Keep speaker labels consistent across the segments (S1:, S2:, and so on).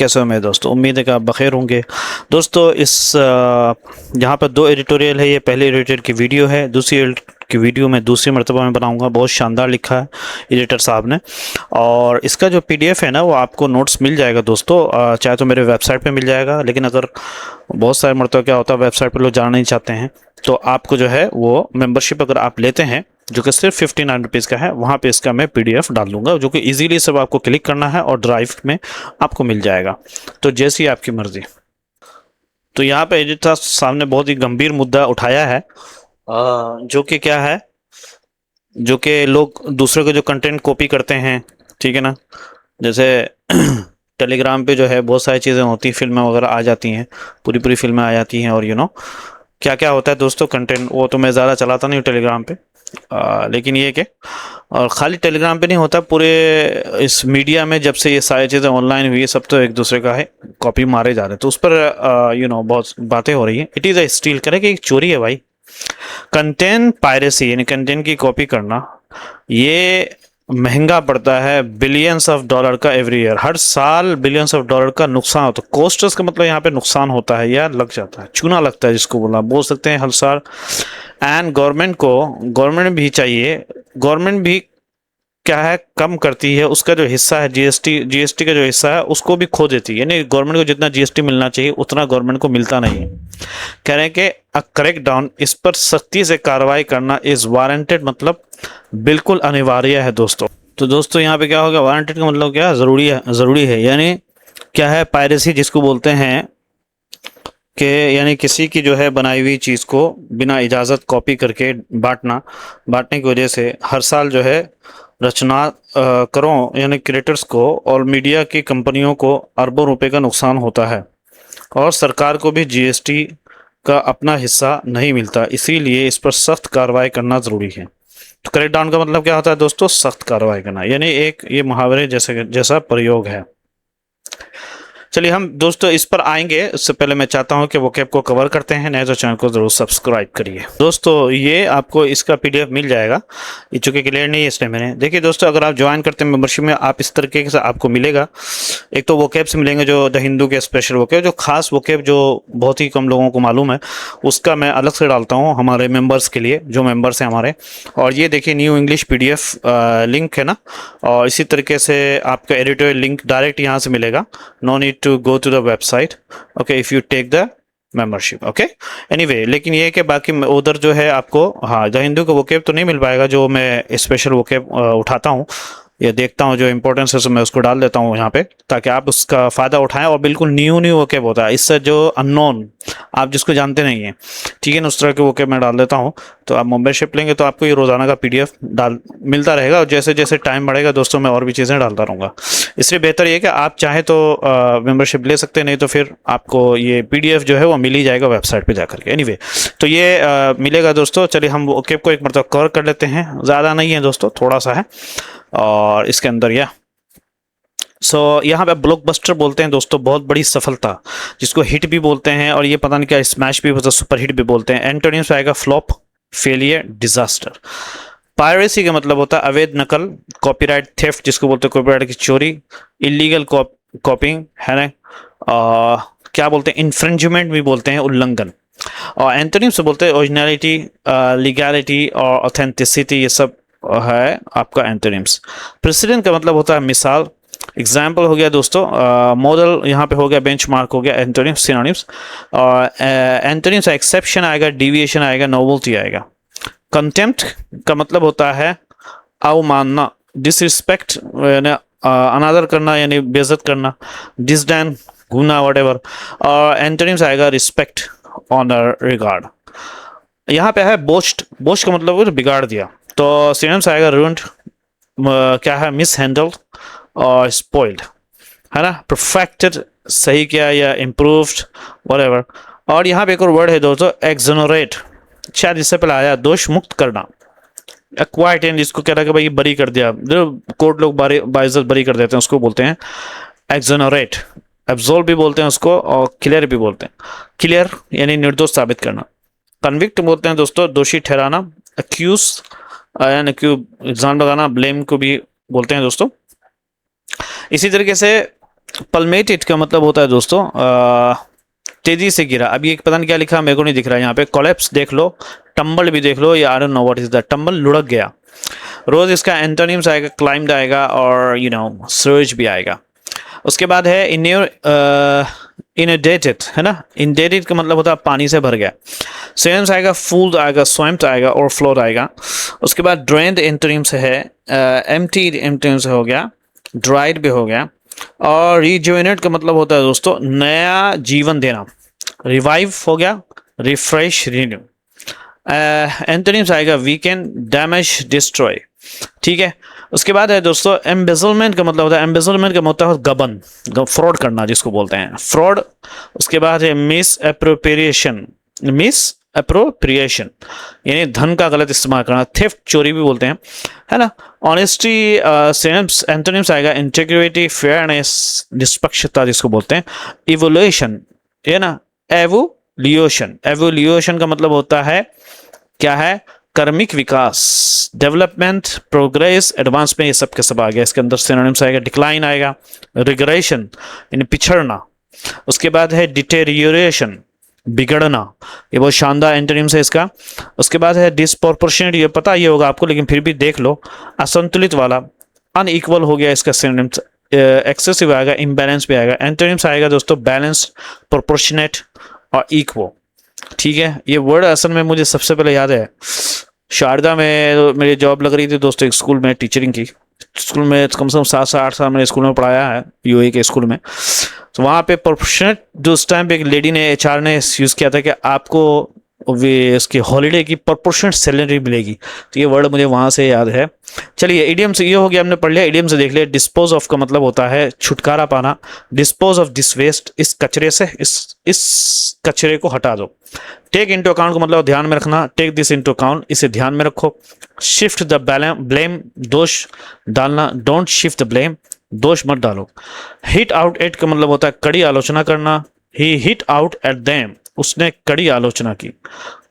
S1: कैसे हो मेरे दोस्तों। उम्मीद है कि आप बखैर होंगे। दोस्तों यहाँ पर दो एडिटोरियल है। ये पहले एडिटर की वीडियो है, दूसरी एडिटर की वीडियो मैं दूसरी मरतबा में बनाऊंगा। बहुत शानदार लिखा है एडिटर साहब ने। और इसका जो पीडीएफ है ना, वो आपको नोट्स मिल जाएगा दोस्तों। चाहे तो मेरे वेबसाइट पे मिल जाएगा, लेकिन अगर बहुत सारे मरतबा क्या होता है, वेबसाइट पर लोग जाना नहीं चाहते हैं, तो आपको जो है वो मेंबरशिप अगर आप लेते हैं, जो कि सिर्फ 59 रुपीज़ का है, वहाँ पे इसका मैं पीडीएफ डाल दूंगा, जो कि इजीली सब आपको क्लिक करना है और ड्राइव में आपको मिल जाएगा। तो जैसी आपकी मर्जी। तो यहाँ पे एडिटर साहब ने बहुत ही गंभीर मुद्दा उठाया है, जो कि क्या है, जो कि लोग दूसरे के जो कंटेंट कॉपी करते हैं, ठीक है ना। जैसे टेलीग्राम पे जो है बहुत सारी चीज़ें होती हैं, फिल्में वगैरह आ जाती हैं, पूरी पूरी फिल्में आ जाती हैं। और क्या क्या होता है दोस्तों, कंटेंट वो तो मैं ज़्यादा चलाता नहीं हूँ टेलीग्राम पे। लेकिन ये कि और ख़ाली टेलीग्राम पे नहीं होता, पूरे इस मीडिया में जब से ये सारी चीज़ें ऑनलाइन हुई है, सब तो एक दूसरे का है कॉपी मारे जा रहे हैं। तो उस पर बहुत बातें हो रही हैं। इट इज़ अ स्टील करे कि एक चोरी है भाई। कंटेंट पायरेसी यानी कंटेंट की कॉपी करना, ये महंगा पड़ता है बिलियंस ऑफ डॉलर का एवरी ईयर। हर साल बिलियंस ऑफ डॉलर का नुकसान होता है। कॉस्टर्स का मतलब यहाँ पे नुकसान होता है या लग जाता है, चूना लगता है, जिसको बोल सकते हैं हर साल। एंड गवर्नमेंट भी चाहिए, गवर्नमेंट भी क्या है, कम करती है उसका जो हिस्सा है, जीएसटी का जो हिस्सा है उसको भी खो देती है। यानी गवर्नमेंट को जितना जीएसटी मिलना चाहिए उतना गवर्नमेंट को मिलता नहीं है। कह रहे हैं कि अ क्रैक डाउन, इस पर सख्ती से कार्रवाई करना इज वारंटेड, मतलब बिल्कुल अनिवार्य है दोस्तों। तो दोस्तों यहाँ पे क्या होगा, वारंटेड का मतलब क्या, जरूरी है। यानी क्या है, पायरेसी जिसको बोलते हैं कि यानी किसी की जो है बनाई हुई चीज़ को बिना इजाज़त कॉपी करके बांटने की वजह से हर साल जो है रचना करों यानी क्रिएटर्स को और मीडिया की कंपनियों को अरबों रुपए का नुकसान होता है, और सरकार को भी जीएसटी का अपना हिस्सा नहीं मिलता। इसीलिए इस पर सख्त कार्रवाई करना ज़रूरी है। तो क्रैकडाउन का मतलब क्या होता है दोस्तों, सख्त कार्रवाई करना, यानी एक ये मुहावरे जैसा प्रयोग है। चलिए हम दोस्तों इस पर आएंगे, उससे पहले मैं चाहता हूं कि वोकैब को कवर करते हैं। नए तो चैनल को जरूर सब्सक्राइब करिए। दोस्तों ये आपको इसका पीडीएफ मिल जाएगा, ये चूंकि क्लियर नहीं है इसलिए मैंने। देखिए दोस्तों, अगर आप ज्वाइन करते हैं मेंबरशिप में, आप इस तरीके से आपको मिलेगा। एक तो वोकैब से मिलेंगे, जो द हिंदू के स्पेशल वोकैब, जो खास वोकैब जो बहुत ही कम लोगों को मालूम है, उसका मैं अलग से डालता हूँ हमारे मेम्बर्स के लिए, जो मेम्बर्स हैं हमारे। और ये देखिए न्यू इंग्लिश पीडीएफ लिंक है ना, और इसी तरीके से आपका एडिटोरियल लिंक डायरेक्ट यहाँ से मिलेगा। No need to go to the website, okay, if you take the membership, okay. Anyway, लेकिन ये है कि बाकी उधर जो है आपको, हाँ, द हिंदू का वोकैब तो नहीं मिल पाएगा, जो मैं स्पेशल वोकैब उठाता हूँ या देखता हूँ, जो इंपॉर्टेंस है मैं उसको डाल देता हूँ यहाँ पे, ताकि आप उसका फ़ायदा उठाएं। और बिल्कुल न्यू वोकैब होता है, इससे जो अननोन, आप जिसको जानते नहीं हैं, ठीक है ना, उस तरह के वोकैब मैं डाल देता हूँ। तो आप मेंबरशिप लेंगे तो आपको ये रोज़ाना का पीडीएफ मिलता रहेगा, और जैसे जैसे टाइम बढ़ेगा दोस्तों मैं और भी चीज़ें डालता रहूँगा। इसलिए बेहतर ये कि आप चाहें तो मेंबरशिप ले सकते हैं, नहीं तो फिर आपको ये पीडीएफ जो है वो मिल ही जाएगा वेबसाइट पे जाकर के। एनीवे, तो ये मिलेगा दोस्तों। चलिए हम वोकैब को एक मतलब कवर कर लेते हैं, ज़्यादा नहीं है दोस्तों, थोड़ा सा है। और इसके अंदर यहाँ पे ब्लॉकबस्टर बोलते हैं दोस्तों, बहुत बड़ी सफलता, जिसको हिट भी बोलते हैं, और ये पता नहीं क्या स्मैश भी, मतलब सुपर हिट भी बोलते हैं। एंटोनिम्स आएगा फ्लॉप, फेलियर, डिजास्टर। पायरेसी का मतलब होता है अवैध नकल, कॉपीराइट थेफ्ट जिसको बोलते हैं कॉपीराइट की चोरी, इलीगल कॉपिंग है ना, क्या बोलते हैं, इन्फ्रिंजमेंट भी बोलते हैं, उल्लंघन। और एंटोनिम्स से बोलते हैं ओरिजिनलिटी, लीगैलिटी और ऑथेंटिसिटी, ये सब है आपका एंटोनिम्स। प्रेसिडेंट का मतलब होता है मिसाल, एग्जाम्पल हो गया दोस्तों, मॉडल यहाँ पे हो गया, बेंचमार्क हो गया, एंटोनिम्स, सिनोनिम्स। और एंटोनिम्स एक्सेप्शन आएगा, डिविएशन आएगा, नोवेल्टी आएगा। कंटेम्प्ट का मतलब होता है अवमानना, डिसरिस्पेक्ट अनादर करना यानी बेइज्जत करना, डिसडैन, गुना, व्हाटएवर। और एंटोनिम्स आएगा रिस्पेक्ट, ऑनर, रिगार्ड। यहाँ पे है बोस्ट, बोस्ट का मतलब बिगाड़ दिया। तो सिनोनिम्स आएगा रूइंड, क्या है, मिस हैंडल्ड और स्पॉइल्ड, है ना, परफेक्टेड, सही किया या इम्प्रूव्ड, व्हाटएवर। और यहाँ पे एक और वर्ड है दोस्तों, एक्सोनरेट, शायद इससे पहले आया, दोष मुक्त करना। एक्वाइट एंड, जिसको कह रहा है कि भाई बरी कर दिया, कोर्ट लोग बाइज्जत बरी कर देते हैं, उसको बोलते हैं एक्सोनरेट। एब्सोल्व भी बोलते हैं उसको, और क्लियर भी बोलते हैं। क्लियर यानी निर्दोष साबित करना। कन्विक्ट बोलते हैं दोस्तों दोषी ठहराना। अक्यूज यानी इल्जाम लगाना, ब्लेम को भी बोलते हैं दोस्तों। इसी तरीके से पल्मेटेड का मतलब होता है दोस्तों तेजी से गिरा। अब ये पता नहीं क्या लिखा, मेरे को नहीं दिख रहा है यहाँ पे। कोलैप्स देख लो, टम्बल भी देख लो, या I don't know what is that, tumble लुढ़क गया। रोज इसका एंटोनिम्स आएगा, क्लाइम्ड आएगा, और सर्ज भी आएगा। उसके बाद है इनडेटेड, है ना। इनडेटेड का मतलब होता है पानी से भर गया। सिनोनिम्स आएगा, फूल्ड आएगा, स्वैम्प्ड आएगा, और फ्लोड आएगा। उसके बाद ड्रेन्ड एंटोनिम्स है, एम्प्टीड एंटोनिम्स हो गया, ड्राइड भी हो गया। और रिजुवेनेट का मतलब होता है दोस्तों नया जीवन देना। रिवाइव हो गया, रिफ्रेश, रिन्यू। एंटोनिम्स आएगा वीकेंड, डैमेज, डिस्ट्रॉय। ठीक है। उसके बाद है दोस्तों एम्बेजलमेंट का मतलब होता है, एम्बेजलमेंट का मतलब होता है गबन, फ्रॉड करना जिसको बोलते हैं, फ्रॉड। उसके बाद है मिस एप्रोप्रिएशन, मिस एप्रोप्रिएशन यानी धन का गलत इस्तेमाल करना, थेफ्ट, चोरी भी बोलते हैं, है ना। ऑनेस्टी एंटोनिम्स आएगा इंटेग्रिटी, फेयरनेस, निष्पक्षता जिसको बोलते हैं। इवोल्यूशन, है ना, एवोल्यूशन। एवोल्यूशन का मतलब होता है क्या है, कर्मिक विकास, डेवलपमेंट, प्रोग्रेस, एडवांसमेंट, ये सब के सब आ गया इसके अंदर। सिनोनिम्स आएगा, डिक्लाइन आएगा, रिग्रेशन यानी पिछड़ना। उसके बाद है डिटेरियोरेशन, बिगड़ना, ये बहुत शानदार एंटोनिम्स है इसका। उसके बाद है डिस्प्रोपोर्शनेट, ये पता ये होगा आपको लेकिन फिर भी देख लो, असंतुलित वाला, अनइक्वल हो गया इसका सिनोनिम्स। एक्सेसिव आएगा, इम्बैलेंस भी आएगा। एंटोनिम्स आएगा दोस्तों बैलेंस्ड, प्रोपोर्शनेट और इक्वल। ठीक है। ये वर्ड असल में मुझे सबसे पहले याद है, शारदा में मेरी जॉब लग रही थी दोस्तों, एक स्कूल में टीचरिंग की। स्कूल में कम से कम 7 से 8 साल मैंने स्कूल में पढ़ाया है, यूएई के स्कूल में। तो वहाँ पे प्रोफेशनल जो उस टाइम पे एक लेडी ने, एचआर ने यूज़ किया था कि आपको वे उसकी हॉलीडे की प्रोपोर्शनल सैलरी मिलेगी। तो ये वर्ड मुझे वहाँ से याद है। चलिए इडियम से ये हो गया, हमने पढ़ लिया। इडियम से देख लिया। डिस्पोज ऑफ का मतलब होता है छुटकारा पाना। डिस्पोज ऑफ दिस वेस्ट, इस कचरे से, इस कचरे को हटा दो। टेक इनटू अकाउंट का मतलब ध्यान में रखना, टेक दिस इनटू अकाउंट, इसे ध्यान में रखो। शिफ्ट द ब्लेम, दोष डालना, डोंट शिफ्ट द ब्लेम, दोष मत डालो। हिट आउट एट का मतलब होता है कड़ी आलोचना करना। ही हिट आउट एट देम, उसने कड़ी आलोचना की।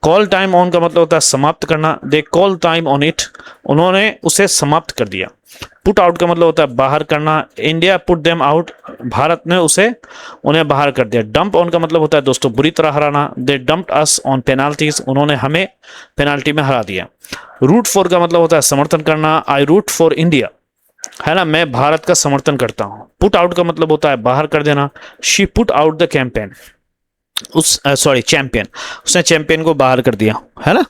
S1: कॉल टाइम ऑन का मतलब होता है समाप्त करना। They call time on it, उन्होंने उसे समाप्त कर दिया। पुट आउट का मतलब होता है बाहर करना। India put them out, Bharat ने उन्हें बाहर कर दिया। डंप ऑन का मतलब होता है दोस्तों बुरी तरह हराना। दे डंप्ड अस ऑन पेनाल्टीज, उन्होंने हमें पेनाल्टी में हरा दिया। रूट फॉर का मतलब होता है समर्थन करना। आई रूट फॉर इंडिया, है ना, मैं भारत का समर्थन करता हूं। पुट आउट का मतलब होता है बाहर कर देना। She put out the campaign, champion, उसने चैंपियन को बाहर कर दिया, है ना।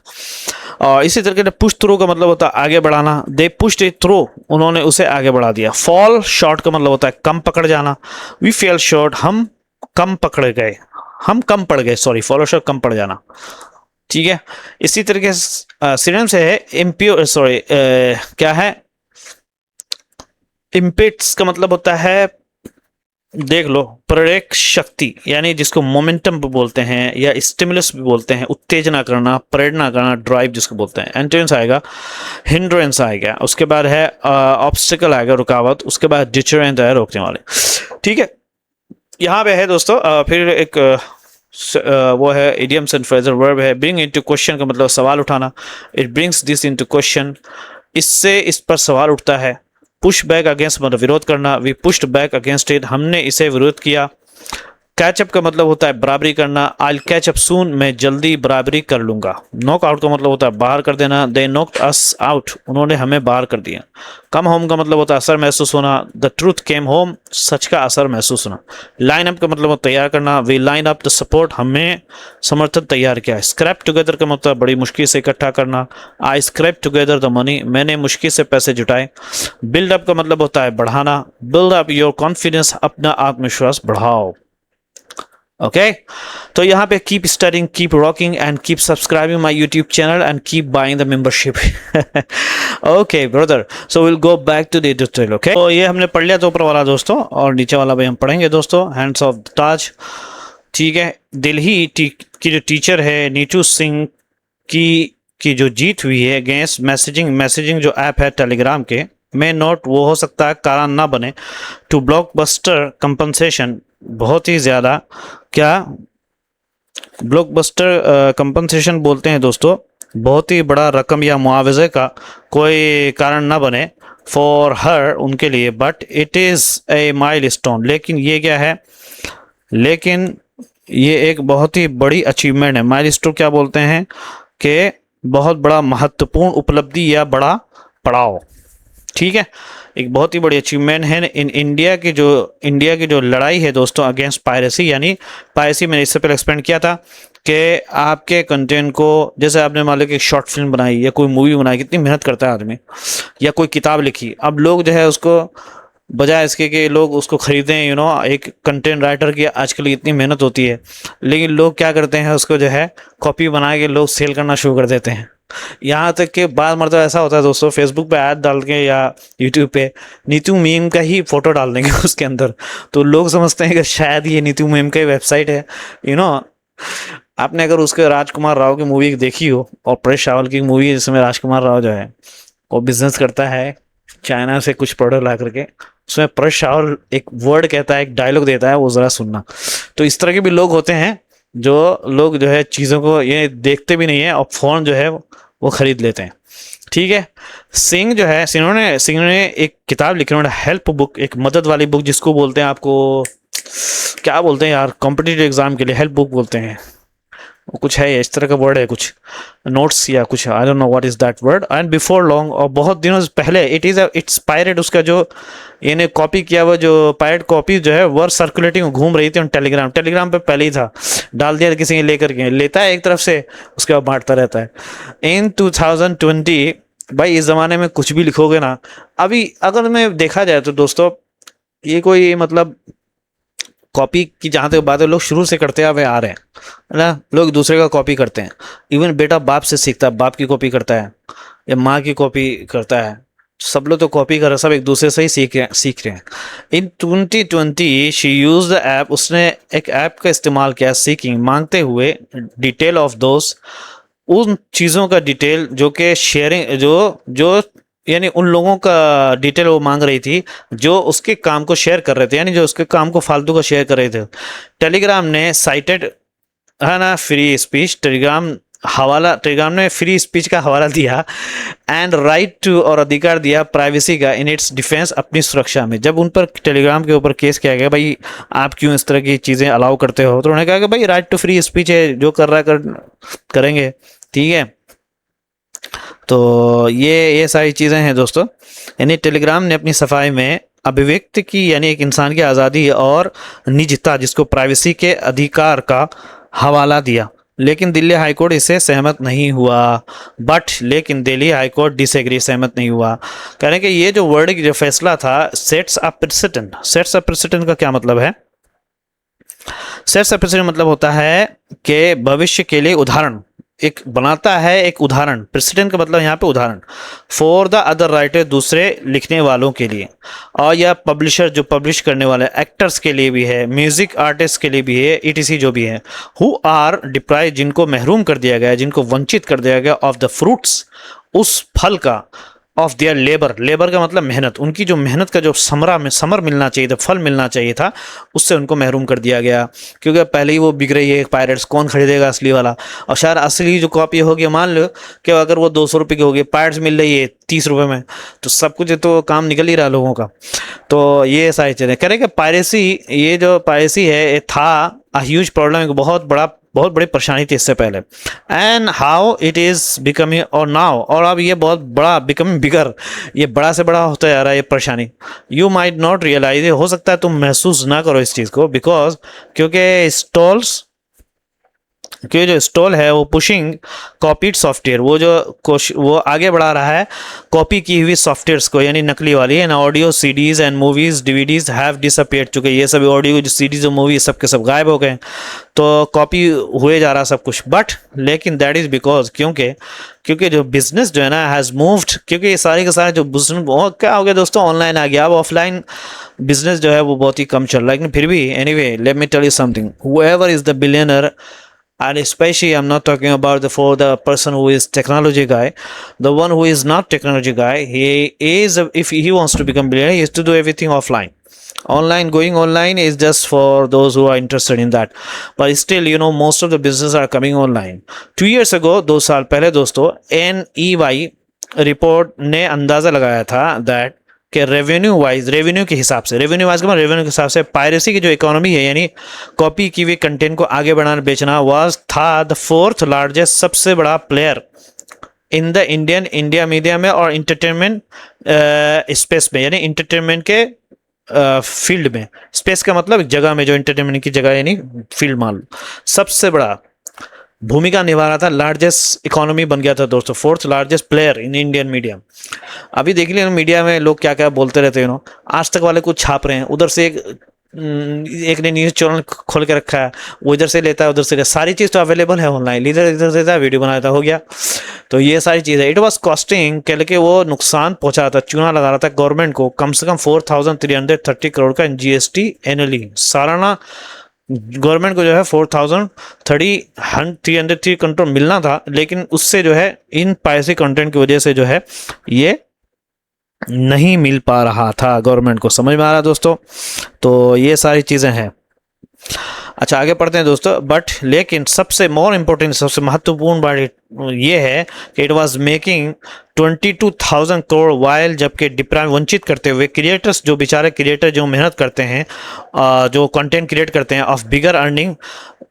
S1: और इसी तरीके से पुश थ्रू का मतलब होता है आगे बढ़ाना। दे पुश्ड इट थ्रू, उन्होंने उसे आगे बढ़ा दिया। फॉल शॉर्ट का मतलब होता है कम पकड़ जाना। वी फेल शॉर्ट, हम कम पकड़ गए, हम कम पड़ गए, फॉलो शॉर्ट कम पड़ जाना। ठीक है। इसी तरीके से सिनोनिम से है इम्प्योर, क्या है, इम्पेट्स का मतलब होता है, देख लो, प्रेरक शक्ति, यानी जिसको मोमेंटम भी बोलते हैं या स्टिमुलस भी बोलते हैं, उत्तेजना करना, प्रेरणा करना, ड्राइव जिसको बोलते हैं। एंटोनिम्स आएगा, हिंड्रेंस आएगा। उसके बाद है ऑब्स्टिकल आएगा, रुकावट। उसके बाद डिटरेंट है, रोकने वाले। ठीक है। यहाँ पे है दोस्तों फिर एक वो है इडियम्स एंड फ्रेजल वर्ब है। ब्रिंग इनटू क्वेश्चन का मतलब सवाल उठाना। It brings this into question, इससे इस पर सवाल उठता है। पुश बैक अगेंस्ट मतलब विरोध करना। We pushed back against it, हमने इसे विरोध किया। कैचअप का मतलब होता है बराबरी करना। आई कैच अप सून, मैं जल्दी बराबरी कर लूंगा। नॉक आउट का मतलब होता है बाहर कर देना। दे नॉक्ड अस आउट, उन्होंने हमें बाहर कर दिया। कम होम का मतलब होता है असर महसूस होना। द ट्रूथ केम होम, सच का असर महसूस होना। लाइन अप का मतलब होता है तैयार करना। V line up the support, हमें समर्थन तैयार किया। स्क्रैप टुगेदर का मतलब बड़ी मुश्किल से इकट्ठा करना। आई स्क्रैप टुगेदर द मनी, मैंने मुश्किल से पैसे जुटाए। बिल्ड अप का मतलब होता है बढ़ाना। बिल्ड अप योर कॉन्फिडेंस, अपना आत्मविश्वास बढ़ाओ। ओके तो यहाँ पे keep studying, keep rocking and keep subscribing my YouTube channel and keep buying the membership. Okay brother, so will go back to the tutorial. Okay तो ये हमने पढ़ लिया तो ऊपर वाला दोस्तों, और नीचे वाला भी हम पढ़ेंगे दोस्तों। हैंड्स ऑफ ताज, ठीक है। दिल्ली की जो टीचर है नीतू सिंह की जो जीत हुई है अगेंस्ट मैसेजिंग जो ऐप है टेलीग्राम के, में नोट वो हो सकता है कारण ना बने। टू ब्लॉकबस्टर कंपनसेशन, बहुत ही ज़्यादा, क्या ब्लॉकबस्टर कंपनसेशन बोलते हैं दोस्तों, बहुत ही बड़ा रकम या मुआवजे का कोई कारण ना बने फॉर हर, उनके लिए, but it is a milestone. लेकिन ये क्या है, लेकिन ये एक बहुत ही बड़ी अचीवमेंट है। माइलस्टोन क्या बोलते हैं कि बहुत बड़ा महत्वपूर्ण उपलब्धि या बड़ा पड़ाव, ठीक है, एक बहुत ही बड़ी अचीवमेंट है इन इंडिया की जो लड़ाई है दोस्तों अगेंस्ट पायरेसी। यानी पायरेसी मैंने इससे पहले एक्सप्लेन किया था कि आपके कंटेंट को, जैसे आपने मान लो कि एक शॉर्ट फिल्म बनाई या कोई मूवी बनाई, कितनी मेहनत करता है आदमी, या कोई किताब लिखी, अब लोग जो है उसको बजाय इसके कि लोग उसको खरीदें, एक कंटेंट राइटर की आजकल इतनी मेहनत होती है, लेकिन लोग क्या करते हैं, उसको जो है कॉपी बना के लोग सेल करना शुरू कर देते हैं। यहाँ तक कि बाद मरतबा ऐसा होता है दोस्तों, फेसबुक पे ऐड डाल के या यूट्यूब पे नीतू मीम का ही फोटो डाल देंगे उसके अंदर, तो लोग समझते हैं कि शायद ये नीतू मीम का ही वेबसाइट है। आपने अगर उसके राजकुमार राव की मूवी देखी हो, और परेश रावल की मूवी, जिसमें राजकुमार राव जो है वो बिजनेस करता है चाइना से कुछ प्रोडक्ट ला करके, उसमें परेश रावल एक वर्ड कहता है, एक डायलॉग देता है, वो ज़रा सुनना। तो इस तरह के भी लोग होते हैं जो लोग जो है चीज़ों को ये देखते भी नहीं है और फ़ोन जो है वो खरीद लेते हैं, ठीक है। सिंह जो है, सिंह ने एक किताब लिखी, उन्होंने हेल्प बुक, एक मदद वाली बुक, जिसको बोलते हैं, आपको क्या बोलते हैं यार, कॉम्पिटिटिव एग्जाम के लिए हेल्प बुक बोलते हैं, वो कुछ है इस तरह का वर्ड है, कुछ नोट्स या कुछ, I don't know what is that word. And before long, और बहुत दिनों से पहले, इट्स पायरेट, उसका जो इन्हें कॉपी किया हुआ जो पायरेट कॉपी जो है वो सर्कुलेटिंग घूम रही थी टेलीग्राम पे पहले ही था, डाल दिया किसी ने, लेकर के लेता है एक तरफ से, उसके बाद बांटता रहता है। इन 2020 भाई, इस ज़माने में कुछ भी लिखोगे ना, अभी अगर मैं देखा जाए तो दोस्तों, ये कोई मतलब कॉपी की जहाँ तक बात है, लोग शुरू से करते हुए आ रहे हैं ना, लोग दूसरे का कॉपी करते हैं। इवन बेटा बाप से सीखता है, बाप की कॉपी करता है या माँ की कॉपी करता है, सब लोग तो कॉपी कर रहे हैं, सब एक दूसरे से ही सीख रहे हैं। इन 2020 शी यूज द ऐप, उसने एक ऐप का इस्तेमाल किया, सीकिंग, मांगते हुए, डिटेल ऑफ दोस्त, उन चीज़ों का डिटेल जो कि शेयरिंग, जो यानी उन लोगों का डिटेल वो मांग रही थी जो उसके काम को शेयर कर रहे थे, यानी जो उसके काम को फालतू का शेयर कर रहे थे। टेलीग्राम ने साइटेड है ना फ्री स्पीच, टेलीग्राम ने फ्री स्पीच का हवाला दिया एंड राइट टू, और अधिकार दिया प्राइवेसी का, इन इट्स डिफेंस, अपनी सुरक्षा में। जब उन पर टेलीग्राम के ऊपर केस किया गया, भाई आप क्यों इस तरह की चीज़ें अलाउ करते हो, तो उन्होंने कहा कि भाई राइट टू फ्री स्पीच है, जो कर रहा करेंगे, ठीक है। तो ये सारी चीज़ें हैं दोस्तों। यानी टेलीग्राम ने अपनी सफाई में अभिव्यक्ति की, यानी एक इंसान की आज़ादी और निजता, जिसको प्राइवेसी के अधिकार का हवाला दिया, लेकिन दिल्ली हाईकोर्ट इससे सहमत नहीं हुआ। लेकिन दिल्ली हाईकोर्ट डिसएग्री, सहमत नहीं हुआ। कह रहे हैं कि ये जो वर्ड, जो फैसला था, सेट्स अ प्रेसिडेंट का क्या मतलब है? सेट्स अ प्रेसिडेंट मतलब होता है कि भविष्य के लिए उदाहरण, एक बनाता है एक उदाहरण। प्रेसिडेंट का मतलब यहाँ पे उदाहरण, फॉर द अदर राइटर, दूसरे लिखने वालों के लिए, और या पब्लिशर, जो पब्लिश करने वाले, एक्टर्स के लिए भी है, म्यूजिक आर्टिस्ट के लिए भी है, ईटीसी जो भी है, हु आर डिप्राइव, जिनको महरूम कर दिया गया, जिनको वंचित कर दिया गया, ऑफ द फ्रूट्स, उस फल का, ऑफ देयर लेबर का मतलब मेहनत, उनकी जो मेहनत का जो समर मिलना चाहिए था, फल मिलना चाहिए था, उससे उनको महरूम कर दिया गया। क्योंकि पहले ही वो बिक रही है पायरेट्स, कौन खरीदेगा असली वाला? और शायद असली जो कॉपी होगी, मान लो कि अगर वो 200 रुपये की होगी, पायरेट्स मिल रही है 30 रुपये में, तो सब कुछ तो काम निकल ही रहा लोगों का। तो ये सारी चीज़ें कह रहे कि पायरेसी, ये जो पायरेसी है, ये था अ ह्यूज प्रॉब्लम, एक बहुत बड़ी परेशानी थी इससे पहले। And how it is becoming, और नाउ, और अब ये बहुत बड़ा, बिकमिंग बिगर, ये बड़ा से बड़ा होता जा रहा है ये परेशानी। यू माइट नॉट रियलाइज, हो सकता है तुम महसूस ना करो इस चीज़ को, बिकॉज क्योंकि जो स्टॉल है वो पुशिंग कॉपीड सॉफ्टवेयर, वो आगे बढ़ा रहा है कॉपी की हुई सॉफ्टवेयर्स को, यानी नकली वाली है ना। Audio CDs and movies DVDs have disappeared, चुके ये सब ऑडियो जो सीडीज और मूवीज सब के सब गायब हो गए, तो कॉपी हुए जा रहा सब कुछ। बट लेकिन दैट इज़ बिकॉज, क्योंकि जो बिजनेस जो है ना हैज़ मूव्ड, क्योंकि ये सारे के सारे जो बिजनेस क्या हो गया दोस्तों, ऑनलाइन आ गया। अब ऑफलाइन बिजनेस जो है वो बहुत ही कम चल रहा है, लेकिन फिर भी anyway, let me tell you something, whoever is the billionaire, and especially I'm not talking about for the person who is technology guy, the one who is not technology guy, he is, if he wants to become billionaire, he has to do everything offline. Online, going online is just for those who are interested in that, but still, most of the businesses are coming online. 2 years ago, 2 साल पहले दोस्तों, NEY report ने अंदाजा लगाया था that कि revenue के हिसाब से, रेवेन्यू के हिसाब से पायरेसी की जो इकोनॉमी है, यानी कॉपी की हुई कंटेंट को आगे बढ़ाना बेचना, था द फोर्थ लार्जेस्ट, सबसे बड़ा player in the India media में और इंटरटेनमेंट स्पेस में, यानी इंटरटेनमेंट के फील्ड में। स्पेस का मतलब जगह में, जो एंटरटेनमेंट की जगह यानी फील्ड मान लो, सबसे बड़ा भूमिका निभा रहा था, लार्जेस्ट इकोनॉमी बन गया था दोस्तों, fourth largest player in Indian media. अभी देख लिया मीडिया में लोग क्या क्या बोलते रहते हैं, आज तक वाले कुछ छाप रहे हैं, उधर से एक ने न्यूज चैनल खोल के रखा है, वो इधर से लेता है उधर से, सारी चीज तो अवेलेबल है ऑनलाइन, इधर से वीडियो बनाया था, हो गया। तो ये सारी चीज है। इट वाज कॉस्टिंग, कह के वो नुकसान पहुंचा रहा था, चूना लगा रहा था गवर्नमेंट को कम से कम 4330 करोड़ का जीएसटी एनुअली, सालाना गवर्नमेंट को जो है 4330 करोड़ मिलना था, लेकिन उससे जो है इन पायरेसी कंटेंट की वजह से जो है ये नहीं मिल पा रहा था गवर्नमेंट को। समझ में आ रहा है दोस्तों? तो ये सारी चीजें हैं। अच्छा, आगे पढ़ते हैं दोस्तों। बट लेकिन सबसे मोर इम्पोर्टेंट, सबसे महत्वपूर्ण बात ये है कि it was making 22,000 crore while, जबकि डिप्राइव, वंचित करते हुए क्रिएटर्स, जो बेचारे क्रिएटर जो मेहनत करते हैं, जो कंटेंट क्रिएट करते हैं, ऑफ बिगर अर्निंग,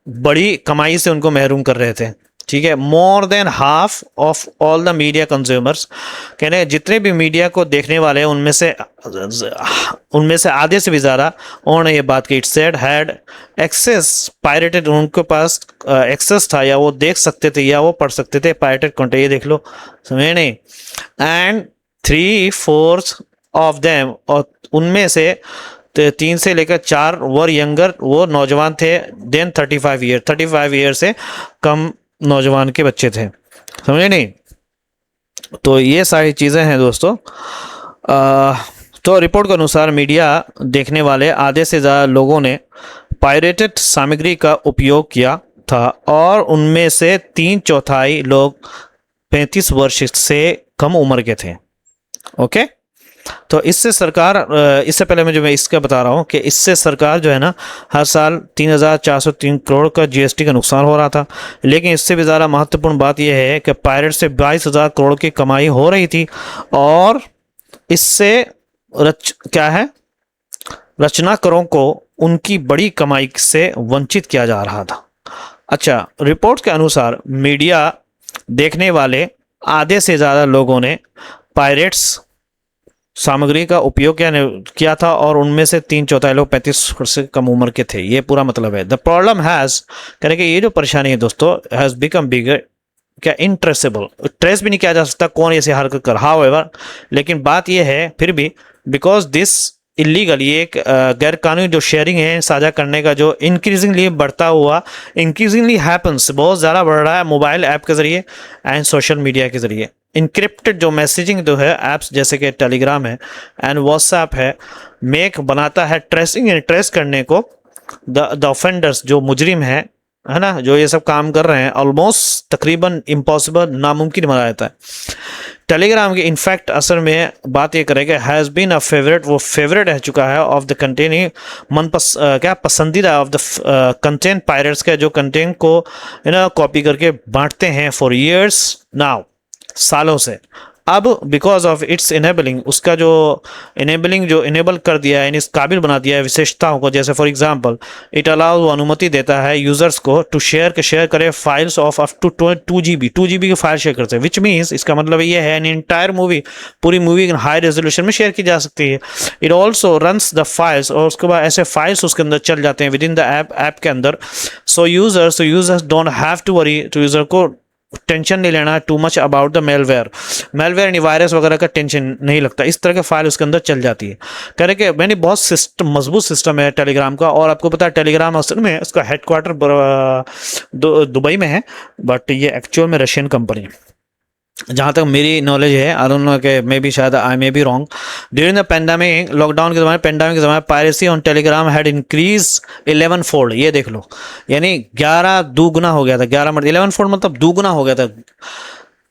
S1: बड़ी कमाई से उनको महरूम कर रहे थे। ठीक है, more than half of all the media consumers, कहने जितने भी मीडिया को देखने वाले हैं उनमें से आधे से भी ज़्यादा उन्होंने ये बात की, it said had access pirated, उनके पास एक्सेस था, या वो देख सकते थे या वो पढ़ सकते थे पायरेटेड कंटेंट। ये देख लो, समझे नहीं? एंड 3/4 ऑफ देम, और उनमें से 3 से लेकर 4 वर यंगर, वो नौजवान थे, देन 35 ईयर से कम नौजवान के बच्चे थे। समझे नहीं? तो ये सारी चीज़ें हैं दोस्तों। तो रिपोर्ट के अनुसार मीडिया देखने वाले आधे से ज़्यादा लोगों ने पायरेटेड सामग्री का उपयोग किया था, और उनमें से 3/4 लोग 35 वर्ष से कम उम्र के थे। ओके, तो इससे सरकार, इससे पहले मैं इसका बता रहा हूँ कि इससे सरकार जो है ना, हर साल 3,403 करोड़ का जीएसटी का नुकसान हो रहा था। लेकिन इससे भी ज़्यादा महत्वपूर्ण बात यह है कि पायरेट से 22,000 करोड़ की कमाई हो रही थी, और इससे क्या है, रचनाकारों को उनकी बड़ी कमाई से वंचित किया जा रहा था। अच्छा, रिपोर्ट के अनुसार मीडिया देखने वाले आधे से ज़्यादा लोगों ने पायरेट्स सामग्री का उपयोग किया था, और उनमें से 3/4 लोग 35 वर्ष से कम उम्र के थे। ये पूरा मतलब है। द प्रॉब्लम हैज़, कहने कि ये जो परेशानी है दोस्तों, हैज़ बिकम बिगर, क्या इनट्रेसेबल, ट्रेस भी नहीं किया जा सकता कौन ऐसी हरकत कर, हाउएवर, लेकिन बात यह है फिर भी, बिकॉज दिस इलीगल, ये एक गैर कानूनी जो शेयरिंग है, साझा करने का जो इंक्रीजिंगली हैपन्स, बहुत ज़्यादा बढ़ रहा है मोबाइल ऐप के ज़रिए एंड सोशल मीडिया के ज़रिए। इनक्रिप्टेड जो मैसेजिंग जो है ऐप्स जैसे कि टेलीग्राम है एंड व्हाट्सएप है, मेक बनाता है ट्रेसिंग एंड ट्रेस करने को द ऑफेंडर्स, जो मुजरिम है ना, जो ये सब काम कर रहे हैं, ऑलमोस्ट तकरीबन इम्पॉसिबल, नामुमकिन बना रहता है। टेलीग्राम की इनफैक्ट असल में बात ये करेगा, हैज़ बीन अ फेवरेट, वो फेवरेट रह चुका है ऑफ द कंटेंट, क्या पसंदीदा ऑफ द कंटेंट पायरेट्स का, जो कंटेंट को कॉपी करके बांटते हैं फॉर ईयर्स नाउ, सालों से। अब बिकॉज ऑफ इट्स इनेबलिंग, उसका जो इनेबल कर दिया है, इस काबिल बना दिया है विशेषताओं को, जैसे फॉर एग्जांपल इट अलाउ, वो अनुमति देता है यूजर्स को टू शेयर करे files of up to 2 GB की फाइल शेयर करते हैं, विच मीन्स, इसका मतलब ये है एन इंटायर मूवी, पूरी मूवी हाई रेजोल्यूशन में शेयर की जा सकती है। It also runs the files, और उसके बाद ऐसे फाइल्स उसके अंदर चल जाते हैं विद इन द ऐप के अंदर। So users don't have to worry, तो यूजर को टेंशन नहीं लेना too much about the malware यानी वायरस वगैरह का टेंशन नहीं लगता, इस तरह के फाइल उसके अंदर चल जाती है। कह रहे कि मैंने बहुत मजबूत सिस्टम है टेलीग्राम का, और आपको पता है टेलीग्राम असल में उसका हेडक्वार्टर दुबई में है, बट ये एक्चुअल में रशियन कंपनी है, जहाँ तक मेरी नॉलेज है। आई डोंट नो कि मे बी, शायद I may be wrong. During the pandemic, lockdown के ज़माने piracy on Telegram had increase 11 fold. ये देख लो, यानी 11 दुगुना हो गया था, 11 फोल्ड मतलब दुगुना हो गया था।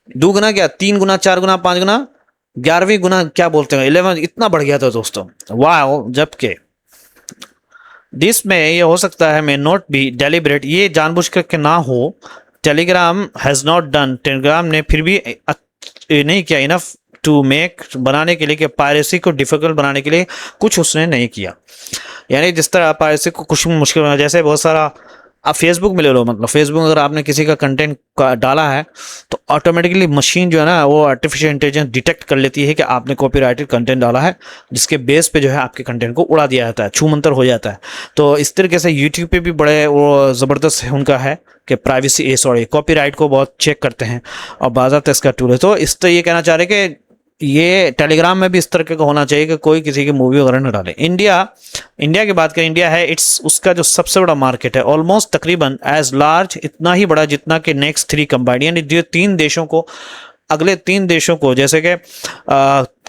S1: दुगुना क्या, 3 गुना, 4 गुना, 5 गुना, 11वीं गुना क्या बोलते हैं, 11, इतना बढ़ गया था दोस्तों। वाह, जबकि दिस में ये हो सकता है, मे नॉट बी डेलिबरेट, ये जानबूझ करके ना हो। Telegram has not done, Telegram ने फिर भी नहीं किया इनफ टू मेक, बनाने के लिए, कि पायरेसी को डिफिकल्ट बनाने के लिए कुछ उसने नहीं किया। यानी जिस तरह पायरेसी को कुछ मुश्किल बना, जैसे बहुत सारा आप फेसबुक में ले लो, मतलब फेसबुक अगर आपने किसी का कंटेंट डाला है तो ऑटोमेटिकली मशीन जो है ना, वो आर्टिफिशियल इंटेलिजेंस डिटेक्ट कर लेती है कि आपने कॉपीराइटेड कंटेंट डाला है, जिसके बेस पे जो है आपके कंटेंट को उड़ा दिया जाता है, छूमंतर हो जाता है। तो इस तरीके से यूट्यूब पे भी बड़े वो ज़बरदस्त उनका है कि प्राइवेसी सॉरी कॉपीराइट को बहुत चेक करते हैं और बाज़ाब्ता इसका टूल है। तो इस तो ये कहना चाह रहे कि ये टेलीग्राम में भी इस तरह का होना चाहिए कि कोई किसी की मूवी वगैरह न डाले। इंडिया की बात करें, इंडिया है इट्स उसका जो सबसे बड़ा मार्केट है, ऑलमोस्ट तकरीबन एज लार्ज, इतना ही बड़ा जितना कि नेक्स्ट 3 कंबाइंड, यानी जो 3 देशों को, अगले 3 देशों को जैसे कि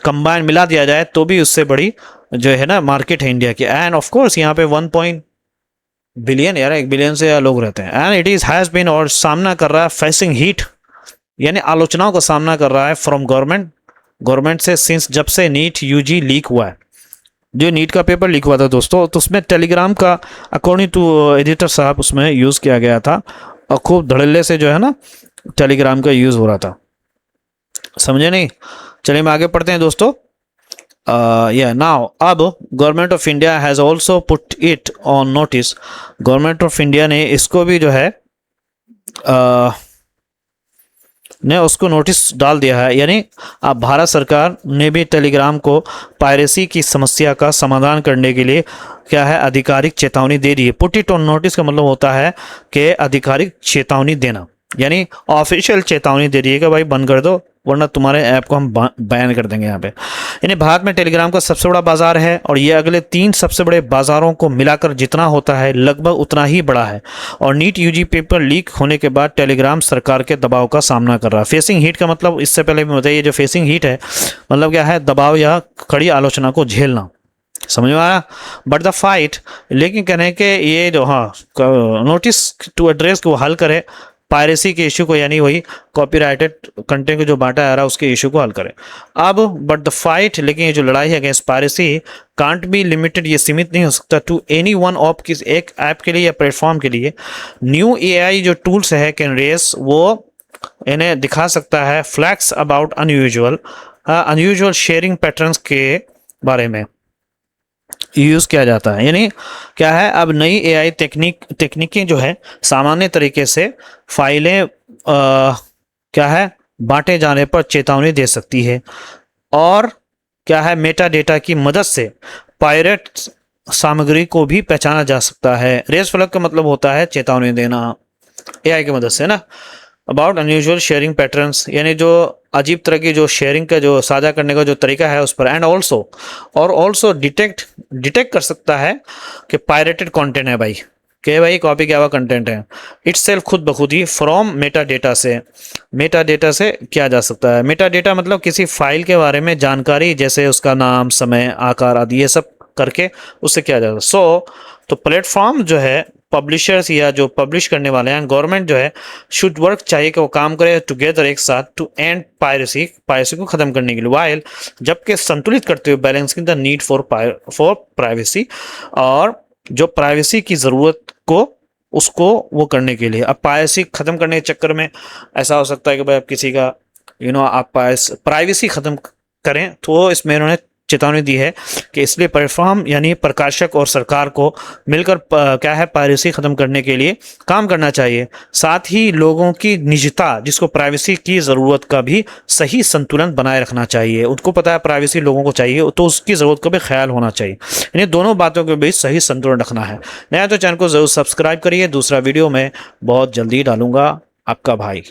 S1: कंबाइन मिला दिया जाए तो भी उससे बड़ी जो है ना मार्केट है इंडिया की। एंड ऑफ कोर्स यहाँ पे 1 बिलियन, यार 1 बिलियन से लोग रहते हैं। And it is has been, और सामना कर रहा है फेसिंग हीट, यानी आलोचनाओं का सामना कर रहा है फ्रॉम गवर्नमेंट से, सिंस जब से नीट यूजी लीक हुआ है। जो नीट का पेपर लीक हुआ था दोस्तों, तो उसमें टेलीग्राम का अकॉर्डिंग टू एडिटर साहब उसमें यूज़ किया गया था, और खूब धड़ल्ले से जो है ना टेलीग्राम का यूज़ हो रहा था। समझे नहीं? चलिए मैं आगे पढ़ते हैं दोस्तों। नाउ अब government of India has also put it on notice, government of India ने इसको भी जो है ने उसको नोटिस डाल दिया है। यानी अब भारत सरकार ने भी टेलीग्राम को पायरेसी की समस्या का समाधान करने के लिए क्या है, आधिकारिक चेतावनी दे दी है। पुट इट ऑन नोटिस का मतलब होता है कि आधिकारिक चेतावनी देना, यानी ऑफिशियल चेतावनी दे रही है कि भाई बंद कर दो वरना तुम्हारे ऐप को हम बैन कर देंगे यहाँ पे। यानी भारत में टेलीग्राम का सबसे बड़ा बाजार है, और ये अगले 3 सबसे बड़े बाजारों को मिलाकर जितना होता है लगभग उतना ही बड़ा है। और नीट यूजी पेपर लीक होने के बाद टेलीग्राम सरकार के दबाव का सामना कर रहा है। फेसिंग हीट का मतलब, इससे पहले भी बताइए, जो फेसिंग हीट है मतलब क्या है, दबाव या कड़ी आलोचना को झेलना। समझ में आया? बट द फाइट, लेकिन कहने हैं कि ये जो नोटिस टू एड्रेस को हल करे पायरेसी के इशू को, यानी वही कॉपीराइटेड कंटेंट को जो बांटा जा रहा है उसके इशू को हल करें। अब बट द फाइट, लेकिन ये जो लड़ाई है against piracy can't be limited, ये सीमित नहीं हो सकता टू एनी वन ऑफ, किस एक ऐप के लिए या प्लेटफॉर्म के लिए। न्यू एआई जो टूल्स है कैन रेस, वो इन्हें दिखा सकता है flags about unusual sharing patterns के बारे में यूज़ किया जाता है। यानी क्या है, अब नई एआई तकनीकें जो है सामान्य तरीके से फाइलें क्या है बांटे जाने पर चेतावनी दे सकती है, और क्या है मेटा डेटा की मदद से पायरेट सामग्री को भी पहचाना जा सकता है। रेस फ्लैग का मतलब होता है चेतावनी देना एआई की मदद से ना। अबाउट अनयूजुअल शेयरिंग पैटर्न्स, यानी जो अजीब तरह की जो शेयरिंग का जो साझा करने का जो तरीका है उस पर। एंड ऑल्सो डिटेक्ट कर सकता है कि पायरेटेड कंटेंट है भाई, कि भाई कॉपी किया हुआ कंटेंट है। इट्स सेल्फ खुद बखुद ही फ्रॉम मेटा डेटा से किया जा सकता है। मेटा डेटा मतलब किसी फाइल के बारे में जानकारी, जैसे उसका नाम, समय, आकार आदि, ये सब करके उससे किया जाता है। तो प्लेटफॉर्म जो है, पब्लिशर्स या जो पब्लिश करने वाले हैं, गवर्नमेंट जो है शुड वर्क, चाहिए कि वो काम करे टुगेदर, एक साथ, टू एंड पायरेसी को खत्म करने के लिए, वाइल जबकि संतुलित करते हुए balancing the need for privacy, और जो प्राइवेसी की ज़रूरत को उसको वो करने के लिए। अब पायरेसी खत्म करने के चक्कर में ऐसा हो सकता है कि भाई आप किसी का आप प्राइवेसी खत्म करें, तो इसमें उन्होंने चेतावनी दी है कि इसलिए प्लेटफॉर्म यानी प्रकाशक और सरकार को मिलकर क्या है पायरेसी खत्म करने के लिए काम करना चाहिए। साथ ही लोगों की निजता, जिसको प्राइवेसी की ज़रूरत का भी सही संतुलन बनाए रखना चाहिए। उनको पता है प्राइवेसी लोगों को चाहिए, तो उसकी ज़रूरत का भी ख्याल होना चाहिए। इन्हें दोनों बातों के बीच सही संतुलन रखना है। नया तो चैनल को ज़रूर सब्सक्राइब करिए। दूसरा वीडियो मैं बहुत जल्दी डालूंगा। आपका भाई।